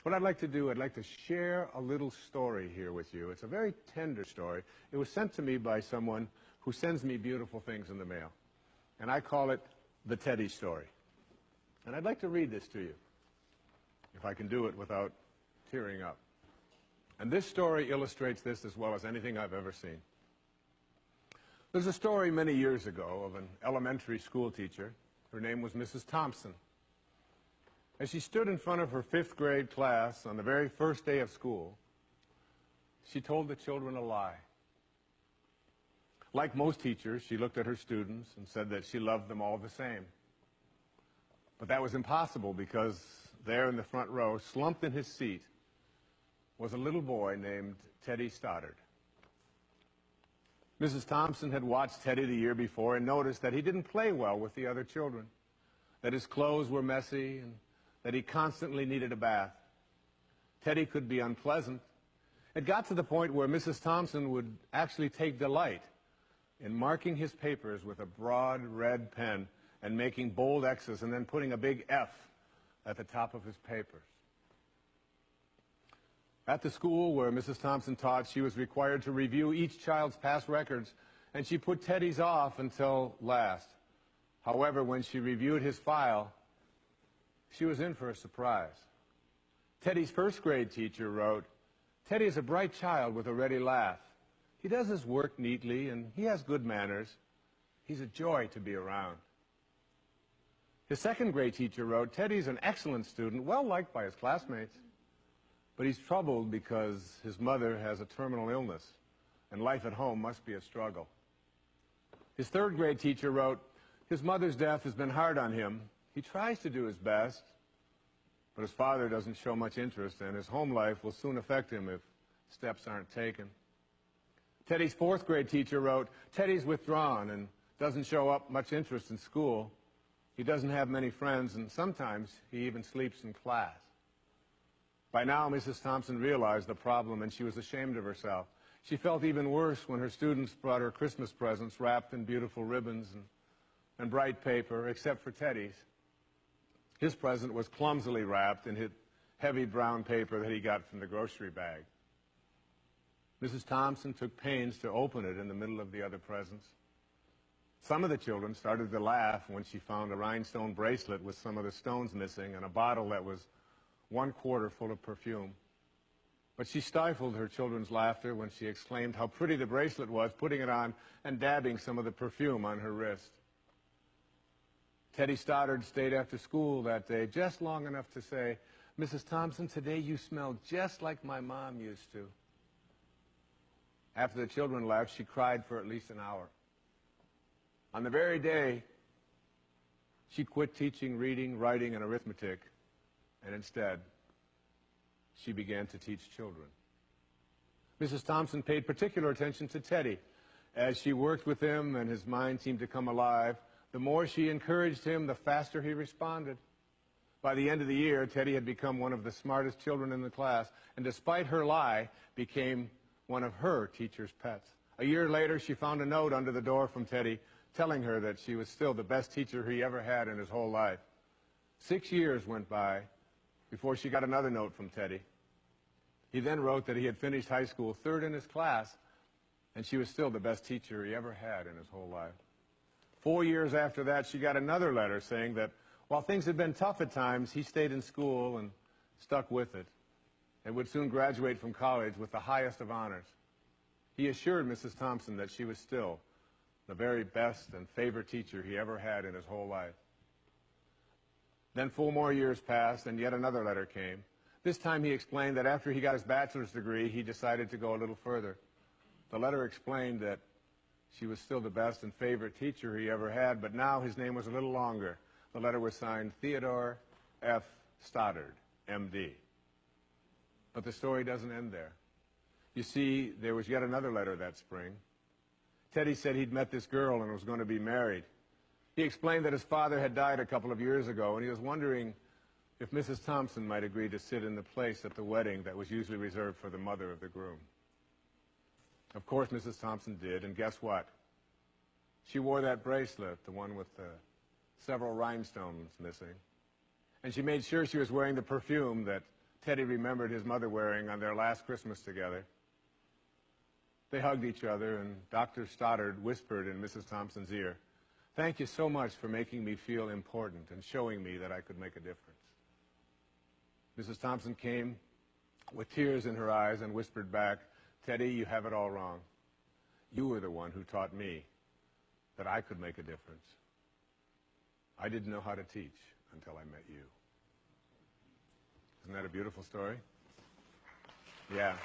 What I'd like to do, I'd like to share a little story here with you. It's a very tender story. It was sent to me by someone who sends me beautiful things in the mail. And I call it the Teddy story. And I'd like to read this to you, if I can do it without tearing up. And this story illustrates this as well as anything I've ever seen. There's a story many years ago of an elementary school teacher. Her name was Mrs. Thompson. As she stood in front of her 5th grade class on the very first day of school, she told the children a lie. Like most teachers, she looked at her students and said that she loved them all the same. But that was impossible because there in the front row, slumped in his seat, was a little boy named Teddy Stoddard. Mrs. Thompson had watched Teddy the year before and noticed that he didn't play well with the other children, that his clothes were messy, and that he constantly needed a bath. Teddy could be unpleasant. It got to the point where Mrs. Thompson would actually take delight in marking his papers with a broad red pen and making bold X's and then putting a big F at the top of his papers. At the school where Mrs. Thompson taught, she was required to review each child's past records, and she put Teddy's off until last. However, when she reviewed his file, she was in for a surprise. Teddy's 1st grade teacher wrote, "Teddy is a bright child with a ready laugh. He does his work neatly, and he has good manners. He's a joy to be around." His 2nd grade teacher wrote, "Teddy's an excellent student, well liked by his classmates. But he's troubled because his mother has a terminal illness, and life at home must be a struggle." His 3rd grade teacher wrote, "His mother's death has been hard on him. He tries to do his best, but his father doesn't show much interest, and his home life will soon affect him if steps aren't taken." Teddy's 4th grade teacher wrote, "Teddy's withdrawn and doesn't show up much interest in school. He doesn't have many friends, and sometimes he even sleeps in class." By now, Mrs. Thompson realized the problem, and she was ashamed of herself. She felt even worse when her students brought her Christmas presents wrapped in beautiful ribbons and bright paper, except for Teddy's. His present was clumsily wrapped in heavy brown paper that he got from the grocery bag. Mrs. Thompson took pains to open it in the middle of the other presents. Some of the children started to laugh when she found a rhinestone bracelet with some of the stones missing and a bottle that was 1/4 full of perfume. But she stifled her children's laughter when she exclaimed how pretty the bracelet was, putting it on and dabbing some of the perfume on her wrist. Teddy Stoddard stayed after school that day just long enough to say, "Mrs. Thompson, today you smell just like my mom used to." After the children left, she cried for at least an hour. On the very day, she quit teaching reading, writing, and arithmetic, and instead, she began to teach children. Mrs. Thompson paid particular attention to Teddy. As she worked with him and his mind seemed to come alive, the more she encouraged him, the faster he responded. By the end of the year, Teddy had become one of the smartest children in the class, and despite her lie, became one of her teacher's pets. A year later, she found a note under the door from Teddy telling her that she was still the best teacher he ever had in his whole life. 6 years went by before she got another note from Teddy. He then wrote that he had finished high school 3rd in his class, and she was still the best teacher he ever had in his whole life. 4 years after that, she got another letter saying that while things had been tough at times, he stayed in school and stuck with it, and would soon graduate from college with the highest of honors. He assured Mrs. Thompson that she was still the very best and favorite teacher he ever had in his whole life. Then 4 more years passed, and yet another letter came. This time he explained that after he got his bachelor's degree, he decided to go a little further. The letter explained that she was still the best and favorite teacher he ever had, but now his name was a little longer. The letter was signed Theodore F. Stoddard, M.D. But the story doesn't end there. You see, there was yet another letter that spring. Teddy said he'd met this girl and was going to be married. He explained that his father had died a couple of years ago, and he was wondering if Mrs. Thompson might agree to sit in the place at the wedding that was usually reserved for the mother of the groom. Of course, Mrs. Thompson did, and guess what? She wore that bracelet, the one with the several rhinestones missing, and she made sure she was wearing the perfume that Teddy remembered his mother wearing on their last Christmas together. They hugged each other, and Dr. Stoddard whispered in Mrs. Thompson's ear, "Thank you so much for making me feel important and showing me that I could make a difference." Mrs. Thompson came with tears in her eyes and whispered back, "Teddy, you have it all wrong. You were the one who taught me that I could make a difference. I didn't know how to teach until I met you." Isn't that a beautiful story? Yeah.